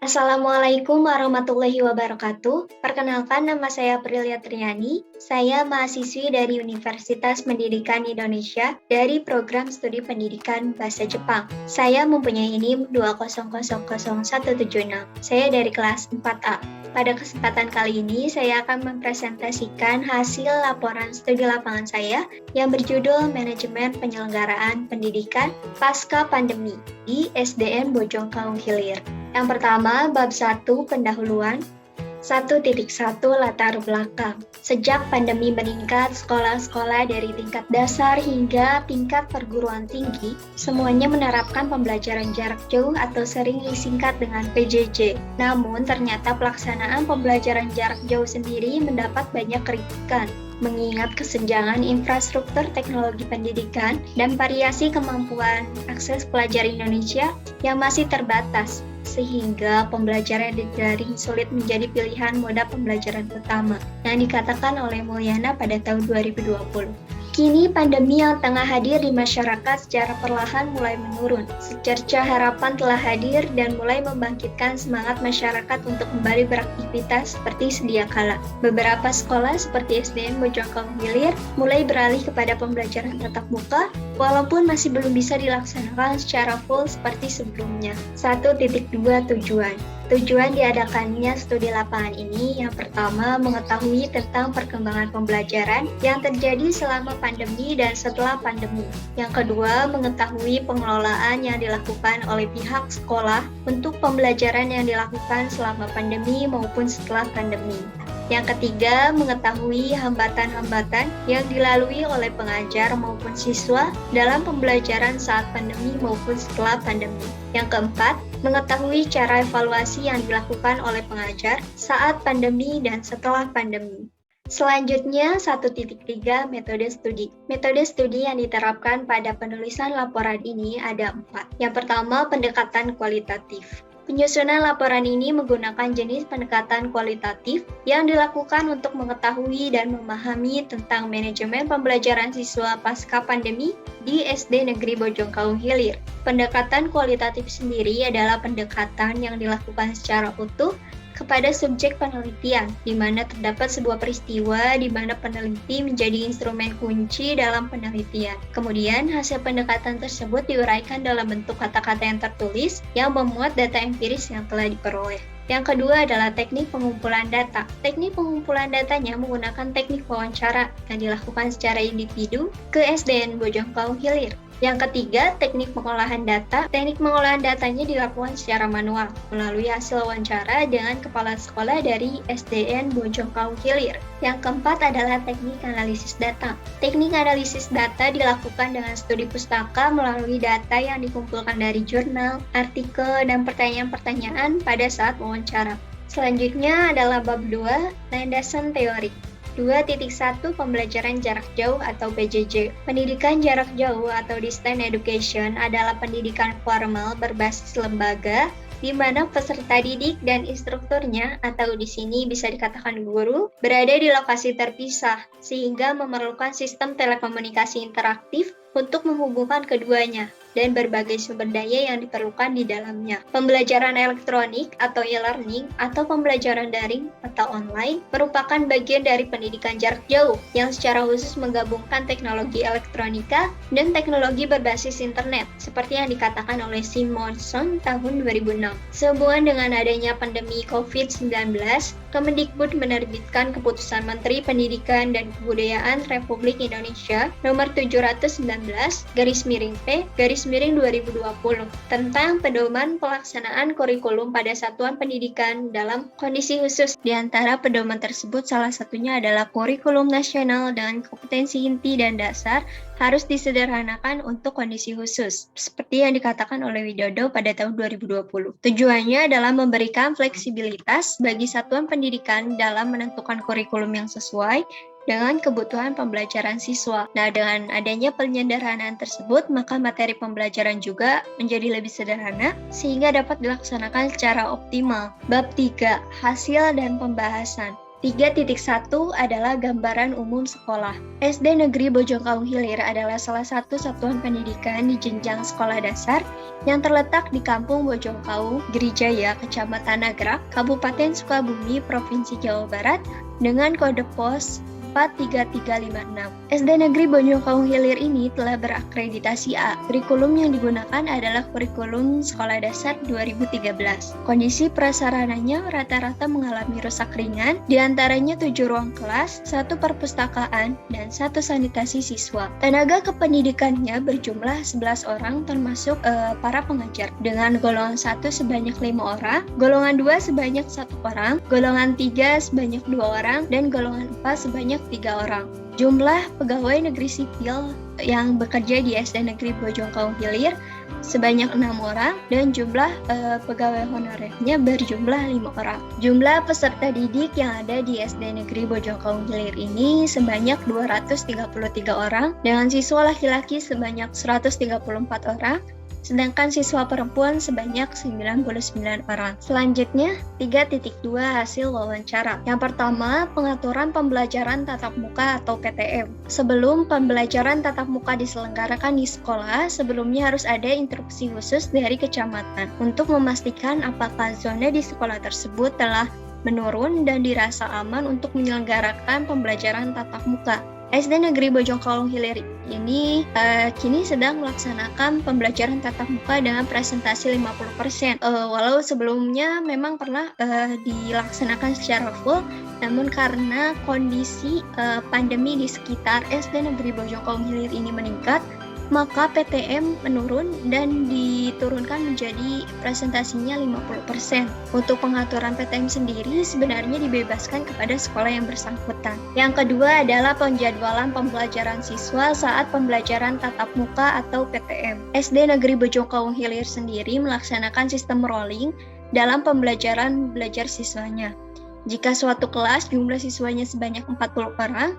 Assalamualaikum warahmatullahi wabarakatuh. Perkenalkan, nama saya Prilia Triani. Saya mahasiswi dari Universitas Pendidikan Indonesia dari program studi pendidikan bahasa Jepang. Saya mempunyai NIM 2000176. Saya dari kelas 4A. Pada kesempatan kali ini, saya akan mempresentasikan hasil laporan studi lapangan saya yang berjudul Manajemen Penyelenggaraan Pendidikan Pasca Pandemi di SDN Bojong Kaung Hilir. Yang pertama, bab 1 pendahuluan. 1.1 latar belakang. Sejak pandemi meningkat, sekolah-sekolah dari tingkat dasar hingga tingkat perguruan tinggi semuanya menerapkan pembelajaran jarak jauh atau sering disingkat dengan PJJ. Namun, ternyata pelaksanaan pembelajaran jarak jauh sendiri mendapat banyak kritikan, mengingat kesenjangan infrastruktur teknologi pendidikan dan variasi kemampuan akses pelajar Indonesia yang masih terbatas, sehingga pembelajaran daring sulit menjadi pilihan moda pembelajaran utama, yang dikatakan oleh Mulyana pada tahun 2020. Kini pandemi yang tengah hadir di masyarakat secara perlahan mulai menurun. Secerca harapan telah hadir dan mulai membangkitkan semangat masyarakat untuk kembali beraktivitas seperti sedia kala. Beberapa sekolah seperti SDN Bojong Kaung Hilir mulai beralih kepada pembelajaran tatap muka, walaupun masih belum bisa dilaksanakan secara full seperti sebelumnya. 1.2 tujuan. Tujuan diadakannya studi lapangan ini yang pertama mengetahui tentang perkembangan pembelajaran yang terjadi selama pandemi dan setelah pandemi. Yang kedua, mengetahui pengelolaan yang dilakukan oleh pihak sekolah untuk pembelajaran yang dilakukan selama pandemi maupun setelah pandemi. Yang ketiga, mengetahui hambatan-hambatan yang dilalui oleh pengajar maupun siswa dalam pembelajaran saat pandemi maupun setelah pandemi. Yang keempat, mengetahui cara evaluasi yang dilakukan oleh pengajar saat pandemi dan setelah pandemi. Selanjutnya, 1.3 metode studi. Metode studi yang diterapkan pada penulisan laporan ini ada 4. Yang pertama, pendekatan kualitatif. Penyusunan laporan ini menggunakan jenis pendekatan kualitatif yang dilakukan untuk mengetahui dan memahami tentang manajemen pembelajaran siswa pasca pandemi di SD Negeri Bojong Kaung Hilir. Pendekatan kualitatif sendiri adalah pendekatan yang dilakukan secara utuh kepada subjek penelitian, di mana terdapat sebuah peristiwa di mana peneliti menjadi instrumen kunci dalam penelitian. Kemudian, hasil pendekatan tersebut diuraikan dalam bentuk kata-kata yang tertulis yang memuat data empiris yang telah diperoleh. Yang kedua adalah teknik pengumpulan data. Teknik pengumpulan datanya menggunakan teknik wawancara yang dilakukan secara individu ke SDN Bojong Kaung Hilir. Yang ketiga, teknik pengolahan data. Teknik pengolahan datanya dilakukan secara manual melalui hasil wawancara dengan kepala sekolah dari SDN Bojong Kaung Hilir. Yang keempat adalah teknik analisis data. Teknik analisis data dilakukan dengan studi pustaka melalui data yang dikumpulkan dari jurnal, artikel, dan pertanyaan-pertanyaan pada saat wawancara. Selanjutnya adalah bab 2, landasan teori. 2.1 Pembelajaran jarak jauh atau PJJ. Pendidikan jarak jauh atau distance education adalah pendidikan formal berbasis lembaga di mana peserta didik dan instrukturnya atau di sini bisa dikatakan guru berada di lokasi terpisah sehingga memerlukan sistem telekomunikasi interaktif untuk menghubungkan keduanya dan berbagai sumber daya yang diperlukan di dalamnya. Pembelajaran elektronik atau e-learning atau pembelajaran daring atau online merupakan bagian dari pendidikan jarak jauh yang secara khusus menggabungkan teknologi elektronika dan teknologi berbasis internet seperti yang dikatakan oleh Simonson tahun 2006. Sehubungan dengan adanya pandemi COVID-19, Kemendikbud menerbitkan Keputusan Menteri Pendidikan dan Kebudayaan Republik Indonesia Nomor 719/P/2020 tentang pedoman pelaksanaan kurikulum pada satuan pendidikan dalam kondisi khusus. Di antara pedoman tersebut salah satunya adalah kurikulum nasional dengan kompetensi inti dan dasar harus disederhanakan untuk kondisi khusus, seperti yang dikatakan oleh Widodo pada tahun 2020. Tujuannya adalah memberikan fleksibilitas bagi satuan pendidikan dalam menentukan kurikulum yang sesuai dengan kebutuhan pembelajaran siswa. Nah, dengan adanya penyederhanaan tersebut, maka materi pembelajaran juga menjadi lebih sederhana sehingga dapat dilaksanakan secara optimal. Bab 3, hasil dan pembahasan. 3.1 adalah gambaran umum sekolah. SD Negeri Bojongkaung Hilir adalah salah satu satuan pendidikan di jenjang sekolah dasar yang terletak di Kampung Bojongkaung, Girijaya, Kecamatan Nagrak, Kabupaten Sukabumi, Provinsi Jawa Barat, dengan kode pos 43356. SD Negeri Bojongkaung Hilir ini telah berakreditasi A. Kurikulum yang digunakan adalah kurikulum sekolah dasar 2013. Kondisi prasarananya rata-rata mengalami rusak ringan, diantaranya 7 ruang kelas, 1 perpustakaan, dan 1 sanitasi siswa. Tenaga kependidikannya berjumlah 11 orang termasuk para pengajar, dengan golongan 1 sebanyak 5 orang, golongan 2 sebanyak 1 orang, golongan 3 sebanyak 2 orang, dan golongan 4 sebanyak 3 orang. Jumlah pegawai negeri sipil yang bekerja di SD Negeri Bojongkaung Hilir sebanyak 6 orang dan jumlah pegawai honorernya berjumlah 5 orang. Jumlah peserta didik yang ada di SD Negeri Bojongkaung Hilir ini sebanyak 233 orang dengan siswa laki-laki sebanyak 134 orang, sedangkan siswa perempuan sebanyak 99 orang. Selanjutnya, 3.2 hasil wawancara. Yang pertama, pengaturan pembelajaran tatap muka atau PTM. Sebelum pembelajaran tatap muka diselenggarakan di sekolah, sebelumnya harus ada instruksi khusus dari kecamatan untuk memastikan apakah zona di sekolah tersebut telah menurun dan dirasa aman untuk menyelenggarakan pembelajaran tatap muka. SD Negeri Bojongkaung Hilir ini kini sedang melaksanakan pembelajaran tatap muka dengan presentasi 50%. Walau sebelumnya memang pernah dilaksanakan secara full, namun karena kondisi pandemi di sekitar SD Negeri Bojongkaung Hilir ini meningkat, maka PTM menurun dan diturunkan menjadi presentasinya 50%. Untuk pengaturan PTM sendiri sebenarnya dibebaskan kepada sekolah yang bersangkutan. Yang kedua adalah penjadwalan pembelajaran siswa saat pembelajaran tatap muka atau PTM. SD Negeri Bojongkaung Hilir sendiri melaksanakan sistem rolling dalam pembelajaran belajar siswanya. Jika suatu kelas jumlah siswanya sebanyak 40 orang,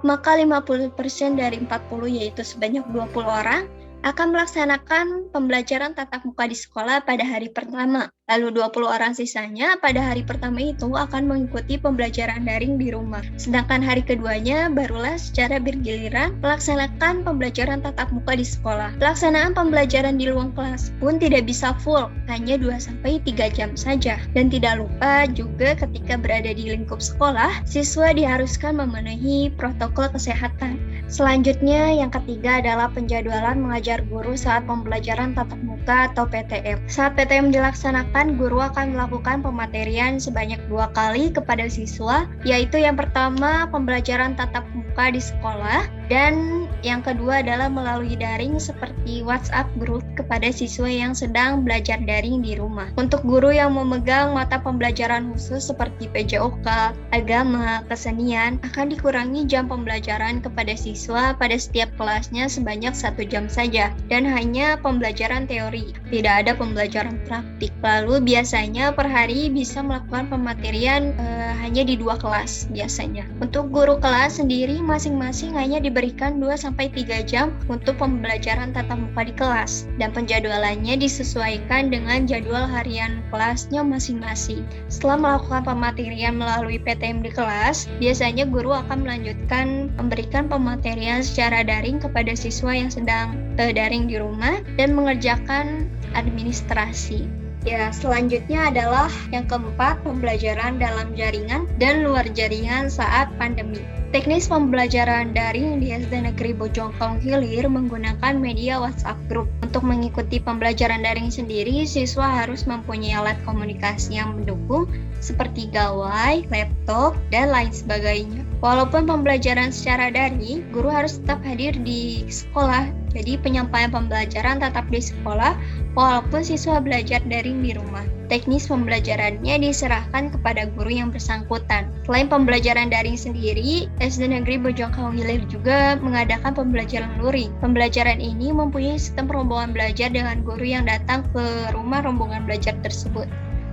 maka 50% dari 40 yaitu sebanyak 20 orang akan melaksanakan pembelajaran tatap muka di sekolah pada hari pertama. Lalu 20 orang sisanya pada hari pertama itu akan mengikuti pembelajaran daring di rumah. Sedangkan hari keduanya barulah secara bergiliran melaksanakan pembelajaran tatap muka di sekolah. Pelaksanaan pembelajaran di ruang kelas pun tidak bisa full, hanya 2-3 jam saja. Dan tidak lupa juga ketika berada di lingkup sekolah, siswa diharuskan memenuhi protokol kesehatan. Selanjutnya, yang ketiga adalah penjadwalan mengajar guru saat pembelajaran tatap muka atau PTM. Saat PTM dilaksanakan, guru akan melakukan pematerian sebanyak 2 kali kepada siswa, yaitu yang pertama pembelajaran tatap muka di sekolah, dan yang kedua adalah melalui daring seperti WhatsApp group kepada siswa yang sedang belajar daring di rumah. Untuk guru yang memegang mata pembelajaran khusus seperti PJOK, agama, kesenian, akan dikurangi jam pembelajaran kepada siswa pada setiap kelasnya sebanyak 1 jam saja, dan hanya pembelajaran teori, tidak ada pembelajaran praktik. Lalu biasanya per hari bisa melakukan pematerian hanya di 2 kelas biasanya. Untuk guru kelas sendiri masing-masing hanya diberikan 2-3 jam untuk pembelajaran tatap muka di kelas, dan penjadwalannya disesuaikan dengan jadwal harian kelasnya masing-masing. Setelah melakukan pematerian melalui PTM di kelas, biasanya guru akan melanjutkan memberikan pematerian secara daring kepada siswa yang sedang daring di rumah dan mengerjakan administrasi. Ya, selanjutnya adalah yang keempat, pembelajaran dalam jaringan dan luar jaringan saat pandemi. Teknis pembelajaran daring di SD Negeri Bojongkaung Hilir menggunakan media WhatsApp Group. Untuk mengikuti pembelajaran daring sendiri, siswa harus mempunyai alat komunikasi yang mendukung seperti gawai, laptop, dan lain sebagainya. Walaupun pembelajaran secara daring, guru harus tetap hadir di sekolah. Jadi penyampaian pembelajaran tetap di sekolah walaupun siswa belajar daring di rumah. Teknis pembelajarannya diserahkan kepada guru yang bersangkutan. Selain pembelajaran daring sendiri, SD Negeri Bojongkaung Hilir juga mengadakan pembelajaran luring. Pembelajaran ini mempunyai sistem rombongan belajar dengan guru yang datang ke rumah rombongan belajar tersebut.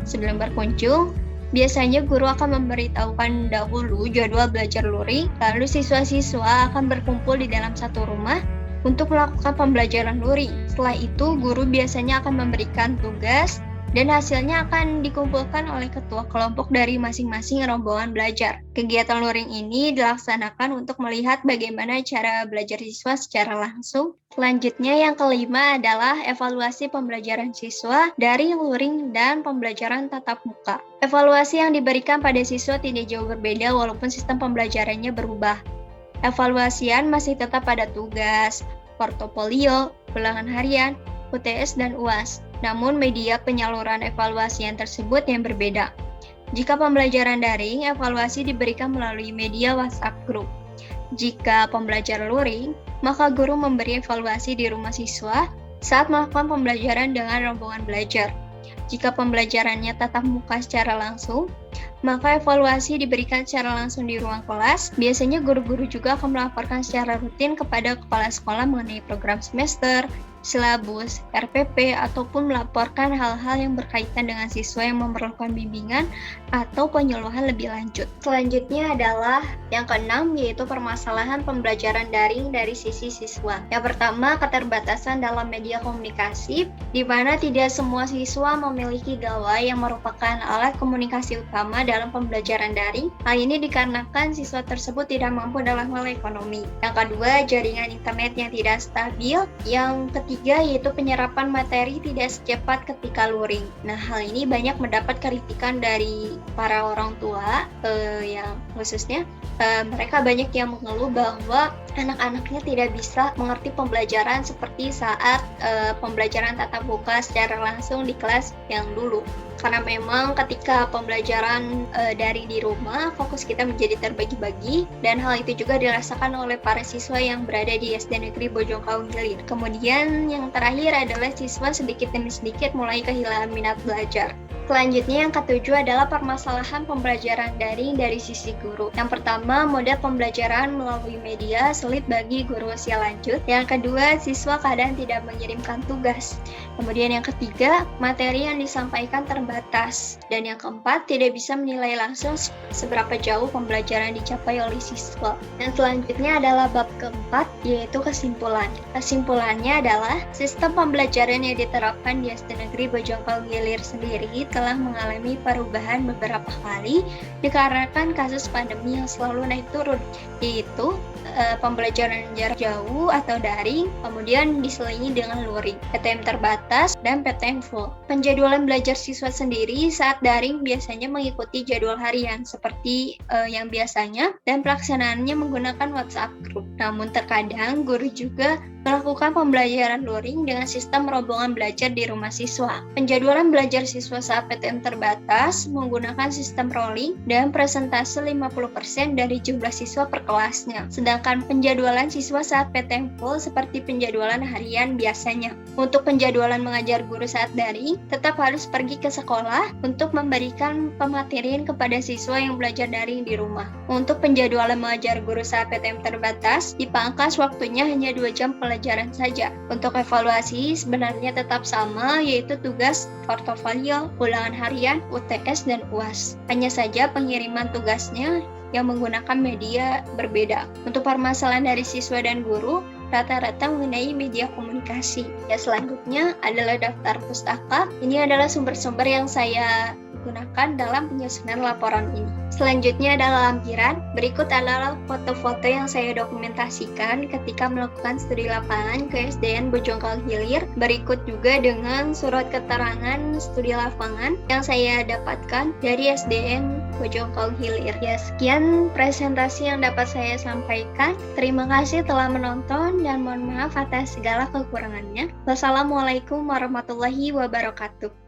Sebelum berkunjung, biasanya guru akan memberitahukan dahulu jadwal belajar luring, lalu siswa-siswa akan berkumpul di dalam satu rumah untuk melakukan pembelajaran luring. Setelah itu, guru biasanya akan memberikan tugas dan hasilnya akan dikumpulkan oleh ketua kelompok dari masing-masing rombongan belajar. Kegiatan luring ini dilaksanakan untuk melihat bagaimana cara belajar siswa secara langsung. Selanjutnya yang kelima adalah evaluasi pembelajaran siswa dari luring dan pembelajaran tatap muka. Evaluasi yang diberikan pada siswa tidak jauh berbeda walaupun sistem pembelajarannya berubah. Evaluasian masih tetap pada tugas, portofolio, ulangan harian, UTS, dan UAS. Namun media penyaluran evaluasian tersebut yang berbeda. Jika pembelajaran daring, evaluasi diberikan melalui media WhatsApp Group. Jika pembelajaran luring, maka guru memberi evaluasi di rumah siswa saat melakukan pembelajaran dengan rombongan belajar. Jika pembelajarannya tatap muka secara langsung, maka evaluasi diberikan secara langsung di ruang kelas. Biasanya guru-guru juga akan melaporkan secara rutin kepada kepala sekolah mengenai program semester, silabus, RPP, ataupun melaporkan hal-hal yang berkaitan dengan siswa yang memerlukan bimbingan atau penyuluhan lebih lanjut. Selanjutnya adalah yang keenam, yaitu permasalahan pembelajaran daring dari sisi siswa. Yang pertama, keterbatasan dalam media komunikasi, di mana tidak semua siswa memiliki gawai yang merupakan alat komunikasi utama dalam pembelajaran daring. Hal ini dikarenakan siswa tersebut tidak mampu dalam hal ekonomi. Yang kedua, jaringan internet yang tidak stabil. Yang ketiga, yaitu penyerapan materi tidak secepat ketika luring. Nah, hal ini banyak mendapat kritikan dari para orang tua, yang khususnya mereka banyak yang mengeluh bahwa anak-anaknya tidak bisa mengerti pembelajaran seperti saat pembelajaran tatap muka secara langsung di kelas yang dulu. Karena memang ketika pembelajaran dari di rumah, fokus kita menjadi terbagi-bagi, dan hal itu juga dirasakan oleh para siswa yang berada di SD Negeri Bojongkaung Hilir. Kemudian yang terakhir adalah siswa sedikit demi sedikit mulai kehilangan minat belajar. Selanjutnya yang ketujuh adalah permasalahan pembelajaran daring dari sisi guru. Yang pertama, model pembelajaran melalui media sulit bagi guru usia lanjut. Yang kedua, siswa kadang tidak mengirimkan tugas. Kemudian yang ketiga, materi yang disampaikan terbatas. Dan yang keempat, tidak bisa menilai langsung seberapa jauh pembelajaran dicapai oleh siswa. Dan selanjutnya adalah bab keempat, yaitu kesimpulan. Kesimpulannya adalah sistem pembelajaran yang diterapkan di SD Negeri Bojongkaung Hilir sendiri telah mengalami perubahan beberapa kali dikarenakan kasus pandemi yang selalu naik turun, yaitu pembelajaran jarak jauh atau daring, kemudian diselingi dengan luring, PTM terbatas, dan PTM full. Penjadwalan belajar siswa sendiri saat daring biasanya mengikuti jadwal harian seperti yang biasanya, dan pelaksanaannya menggunakan WhatsApp Group. Namun terkadang guru juga melakukan pembelajaran luring dengan sistem rombongan belajar di rumah siswa. Penjadwalan belajar siswa saat PTM terbatas menggunakan sistem rolling dan persentase 50% dari jumlah siswa per kelasnya. Sedangkan penjadwalan siswa saat PTM full seperti penjadwalan harian biasanya. Untuk penjadwalan mengajar guru saat daring, tetap harus pergi ke sekolah untuk memberikan pematerian kepada siswa yang belajar daring di rumah. Untuk penjadwalan mengajar guru saat PTM terbatas, dipangkas waktunya hanya 2 jam pelajaran saja. Untuk evaluasi sebenarnya tetap sama, yaitu tugas, portofolio, ulangan harian, UTS, dan UAS. Hanya saja pengiriman tugasnya yang menggunakan media berbeda. Untuk permasalahan dari siswa dan guru, rata-rata mengenai media komunikasi. Ya, selanjutnya adalah daftar pustaka. Ini adalah sumber-sumber yang saya gunakan dalam penyusunan laporan ini. Selanjutnya adalah lampiran. Berikut adalah foto-foto yang saya dokumentasikan ketika melakukan studi lapangan ke SDN Bojongkaung Hilir. Berikut juga dengan surat keterangan studi lapangan yang saya dapatkan dari SDN Bojongkaung Hilir. Ya, sekian presentasi yang dapat saya sampaikan. Terima kasih telah menonton dan mohon maaf atas segala kekurangannya. Wassalamualaikum warahmatullahi wabarakatuh.